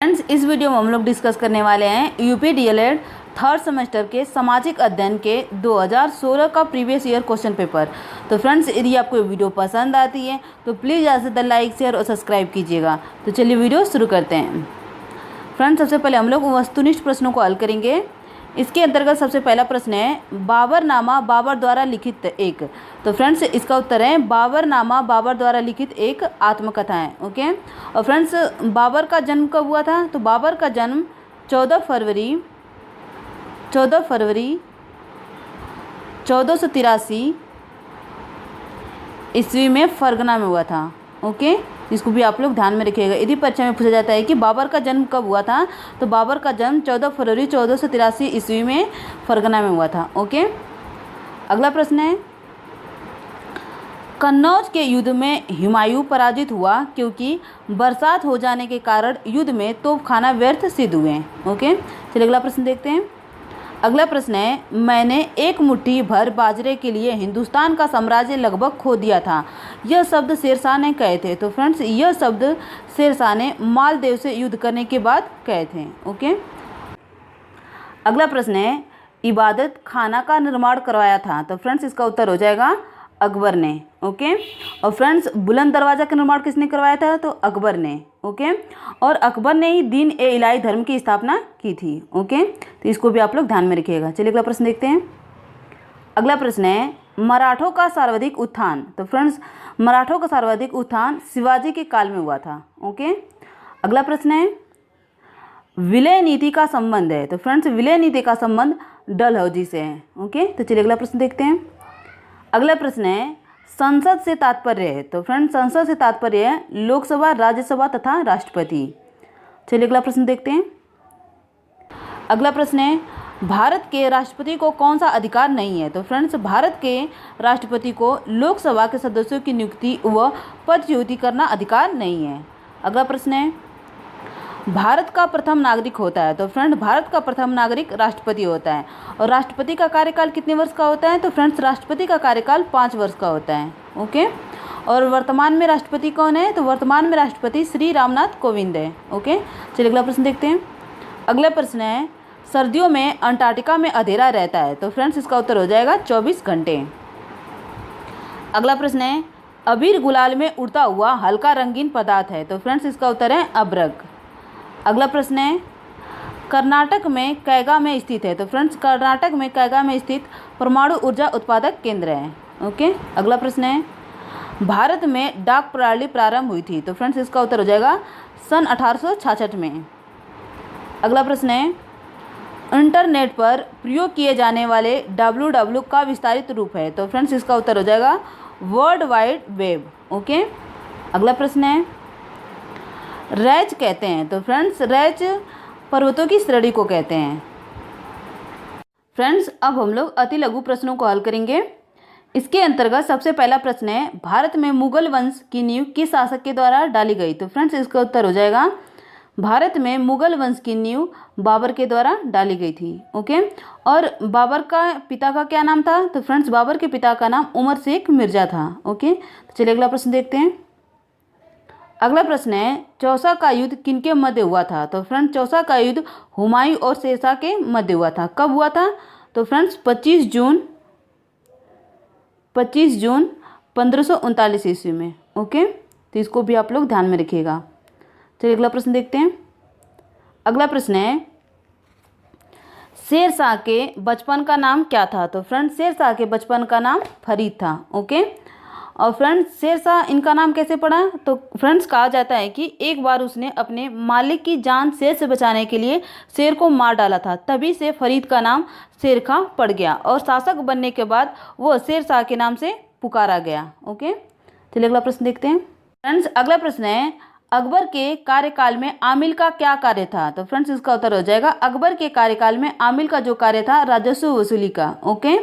Friends, इस video में हम लोग डिस्कस करने वाले हैं यूपी डीएलएड थर्ड सेमेस्टर के सामाजिक अध्ययन के 2016 का प्रीवियस ईयर क्वेश्चन पेपर। तो फ्रेंड्स, यदि आपको ये वीडियो पसंद आती है तो प्लीज़ ज़्यादा से ज़्यादा लाइक शेयर और सब्सक्राइब कीजिएगा। तो चलिए वीडियो शुरू करते हैं। फ्रेंड्स, सबसे पहले हम लोग वस्तुनिष्ठ प्रश्नों को हल करेंगे। इसके अंतर्गत सबसे पहला प्रश्न है बाबरनामा बाबर द्वारा लिखित एक। तो फ्रेंड्स, इसका उत्तर है बाबरनामा बाबर द्वारा लिखित एक आत्मकथा है। ओके। और फ्रेंड्स, बाबर का जन्म कब हुआ था? तो बाबर का जन्म 14 फरवरी 1483 ईस्वी में फरगना में हुआ था। ओके, इसको भी आप लोग ध्यान में रखिएगा। यदि परीक्षा में पूछा जाता है कि बाबर का जन्म कब हुआ था, तो बाबर का जन्म 14 फरवरी 1483 ईस्वी में फरगना में हुआ था। ओके। अगला प्रश्न है कन्नौज के युद्ध में हुमायूं पराजित हुआ क्योंकि बरसात हो जाने के कारण युद्ध में तोपखाना व्यर्थ सिद्ध हुए। ओके, चलिए अगला प्रश्न देखते हैं। अगला प्रश्न है मैंने एक मुट्ठी भर बाजरे के लिए हिंदुस्तान का साम्राज्य लगभग खो दिया था, यह शब्द शेरशाह ने कहे थे। तो फ्रेंड्स, यह शब्द शेरशाह ने मालदेव से युद्ध करने के बाद कहे थे। ओके। अगला प्रश्न है इबादत खाना का निर्माण करवाया था। तो फ्रेंड्स, इसका उत्तर हो जाएगा अकबर ने। ओके। और फ्रेंड्स, बुलंद दरवाज़ा का निर्माण किसने करवाया था? तो अकबर ने। ओके। और अकबर ने ही दीन ए इलाही धर्म की स्थापना की थी। ओके, तो इसको भी आप लोग ध्यान में रखिएगा। चलिए अगला प्रश्न देखते हैं। अगला प्रश्न है मराठों का सर्वाधिक उत्थान। तो फ्रेंड्स, मराठों का सर्वाधिक उत्थान शिवाजी के काल में हुआ था। ओके। अगला प्रश्न है विलय नीति का संबंध है। तो फ्रेंड्स, विलय नीति का संबंध डलहौजी से है। ओके, तो चलिए अगला प्रश्न देखते हैं। अगला प्रश्न है संसद से तात्पर्य है। तो फ्रेंड्स, संसद से तात्पर्य है लोकसभा, राज्यसभा तथा राष्ट्रपति। चलिए अगला प्रश्न देखते हैं। अगला प्रश्न है भारत के राष्ट्रपति को कौन सा अधिकार नहीं है? तो फ्रेंड्स, भारत के राष्ट्रपति को लोकसभा के सदस्यों की नियुक्ति व पदच्युति करना अधिकार नहीं है। अगला प्रश्न है भारत का प्रथम नागरिक होता है। तो फ्रेंड, भारत का प्रथम नागरिक राष्ट्रपति होता है। और राष्ट्रपति का कार्यकाल कितने वर्ष का होता है? तो फ्रेंड्स, राष्ट्रपति का कार्यकाल 5 वर्ष का होता है। ओके। और वर्तमान में राष्ट्रपति कौन है? तो वर्तमान में राष्ट्रपति श्री रामनाथ कोविंद है। ओके, चलिए अगला प्रश्न देखते हैं। अगला प्रश्न है सर्दियों में अंटार्कटिका में अंधेरा रहता है। तो फ्रेंड्स, इसका उत्तर हो जाएगा 24 घंटे। अगला प्रश्न है अबीर गुलाल में उड़ता हुआ हल्का रंगीन पदार्थ है। तो फ्रेंड्स, इसका उत्तर है अब्रक। अगला प्रश्न है कर्नाटक में कैगा में स्थित है। तो फ्रेंड्स, कर्नाटक में कैगा में स्थित परमाणु ऊर्जा उत्पादक केंद्र है। ओके। अगला प्रश्न है भारत में डाक प्रणाली प्रारंभ हुई थी। तो फ्रेंड्स, इसका उत्तर हो जाएगा सन 1866 में। अगला प्रश्न है इंटरनेट पर प्रयोग किए जाने वाले www का विस्तारित रूप है। तो फ्रेंड्स, इसका उत्तर हो जाएगा वर्ल्ड वाइड वेब। ओके। अगला प्रश्न है रैज कहते हैं। तो फ्रेंड्स, रैज पर्वतों की श्रेणी को कहते हैं। फ्रेंड्स, अब हम लोग अति लघु प्रश्नों को हल करेंगे। इसके अंतर्गत सबसे पहला प्रश्न है भारत में मुगल वंश की नींव किस शासक के द्वारा डाली गई? तो फ्रेंड्स, इसका उत्तर हो जाएगा भारत में मुगल वंश की नींव बाबर के द्वारा डाली गई थी। ओके। और बाबर का पिता का क्या नाम था? तो फ्रेंड्स, बाबर के पिता का नाम उमर शेख मिर्जा था। ओके, तो चलिए अगला प्रश्न देखते हैं। अगला प्रश्न है चौसा का युद्ध किनके मध्य हुआ था? तो फ्रेंड्स, चौसा का युद्ध हुमायूं और शेरशाह के मध्य हुआ था। कब हुआ था? तो फ्रेंड्स, 25 जून 1539 ईस्वी में। ओके, तो इसको भी आप लोग ध्यान में रखिएगा। चलिए अगला प्रश्न देखते हैं। अगला प्रश्न है शेरशाह के बचपन का नाम क्या था? तो फ्रेंड्स, शेरशाह के बचपन का नाम फरीद था। ओके। और फ्रेंड्स, शेरशाह इनका नाम कैसे पड़ा? तो फ्रेंड्स, कहा जाता है कि एक बार उसने अपने मालिक की जान शेर से बचाने के लिए शेर को मार डाला था, तभी से फरीद का नाम शेर खां पड़ गया और शासक बनने के बाद वो शेरशाह के नाम से पुकारा गया। ओके, चलिए अगला प्रश्न देखते हैं। फ्रेंड्स, अगला प्रश्न है अकबर के कार्यकाल में आमिल का क्या कार्य था? तो फ्रेंड्स, इसका उत्तर हो जाएगा अकबर के कार्यकाल में आमिल का जो कार्य था राजस्व वसूली का। ओके।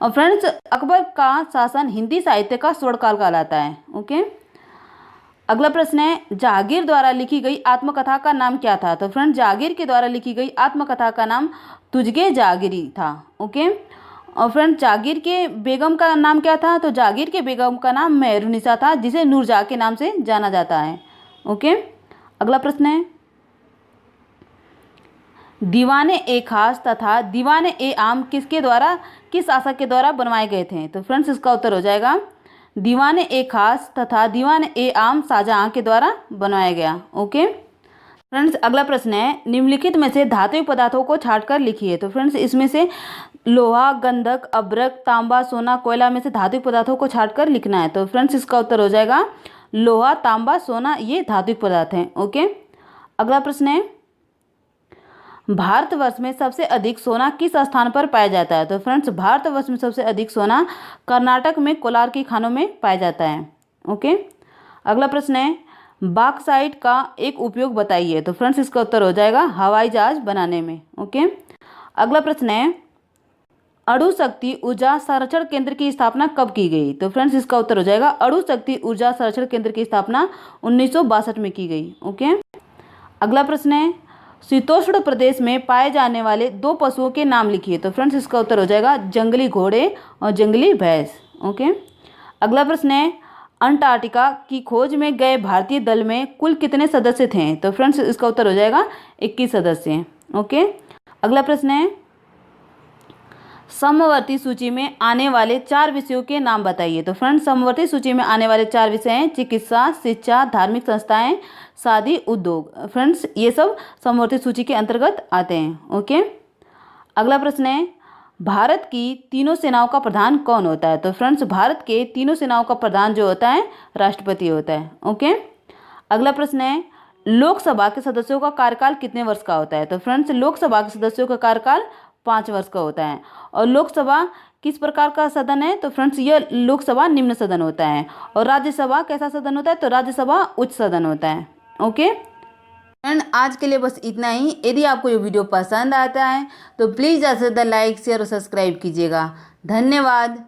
और फ्रेंड्स, अकबर का शासन हिंदी साहित्य का स्वर्णकाल कहलाता है। ओके। अगला प्रश्न है जहांगीर द्वारा लिखी गई आत्मकथा का नाम क्या था? तो फ्रेंड्स, जहांगीर के द्वारा लिखी गई आत्मकथा का नाम तुझगे जहांगीरी था। ओके। और फ्रेंड्स, जहांगीर के बेगम का नाम क्या था? तो जहांगीर के बेगम का नाम मेहरुनिसा था, जिसे नूरजहाँ के नाम से जाना जाता है। ओके। अगला प्रश्न है दीवाने ए खास तथा दीवाने ए आम किस शासक के द्वारा बनवाए गए थे? तो फ्रेंड्स इसका उत्तर हो जाएगा दीवाने ए खास तथा दीवाने ए आम शाहजहां के द्वारा बनवाया गया। ओके फ्रेंड्स, अगला प्रश्न है निम्नलिखित में से धात्विक पदार्थों को छांटकर लिखिए। तो फ्रेंड्स इसमें से लोहा, गंधक, अभ्रक, तांबा, सोना, कोयला में से धात्विक पदार्थों को छांटकर लिखना है। तो फ्रेंड्स इसका उत्तर हो जाएगा लोहा, तांबा, सोना, ये धात्विक पदार्थ हैं। ओके अगला प्रश्न है भारतवर्ष में सबसे अधिक सोना किस स्थान पर पाया जाता है? तो फ्रेंड्स भारतवर्ष में सबसे अधिक सोना कर्नाटक में कोलार की खानों में पाया जाता है। ओके अगला प्रश्न है बॉक्साइट का एक उपयोग बताइए। तो फ्रेंड्स इसका उत्तर हो जाएगा हवाई जहाज बनाने में। ओके अगला प्रश्न है अणु शक्ति ऊर्जा संरक्षण केंद्र की स्थापना कब की गई? तो फ्रेंड्स इसका उत्तर हो जाएगा अणु शक्ति ऊर्जा संरक्षण केंद्र की स्थापना 1962 में की गई। ओके अगला प्रश्न है शीतोष्ण प्रदेश में पाए जाने वाले 2 पशुओं के नाम लिखिए। तो फ्रेंड्स इसका उत्तर हो जाएगा जंगली घोड़े और जंगली भैंस। ओके अगला प्रश्न है अंटार्कटिका की खोज में गए भारतीय दल में कुल कितने सदस्य थे? तो फ्रेंड्स इसका उत्तर हो जाएगा 21 सदस्य। ओके अगला प्रश्न है समवर्ती सूची में आने वाले 4 विषयों के नाम बताइए। तो फ्रेंड्स समवर्ती सूची में आने वाले 4 विषय हैं चिकित्सा, शिक्षा, धार्मिक संस्थाएं, शादी, उद्योग। फ्रेंड्स ये सब समवर्ती सूची के अंतर्गत आते हैं। ओके अगला प्रश्न है भारत की तीनों सेनाओं का प्रधान कौन होता है? तो फ्रेंड्स भारत के तीनों सेनाओं का प्रधान जो होता है राष्ट्रपति होता है। ओके अगला प्रश्न है लोकसभा के सदस्यों का कार्यकाल कितने वर्ष का होता है? तो फ्रेंड्स लोकसभा के सदस्यों का कार्यकाल 5 वर्ष का होता है। और लोकसभा किस प्रकार का सदन है? तो फ्रेंड्स यह लोकसभा निम्न सदन होता है। और राज्यसभा कैसा सदन होता है? तो राज्यसभा उच्च सदन होता है। ओके एंड आज के लिए बस इतना ही। यदि आपको ये वीडियो पसंद आता है तो प्लीज़ ज़्यादा से ज़्यादा लाइक, शेयर और सब्सक्राइब कीजिएगा। धन्यवाद।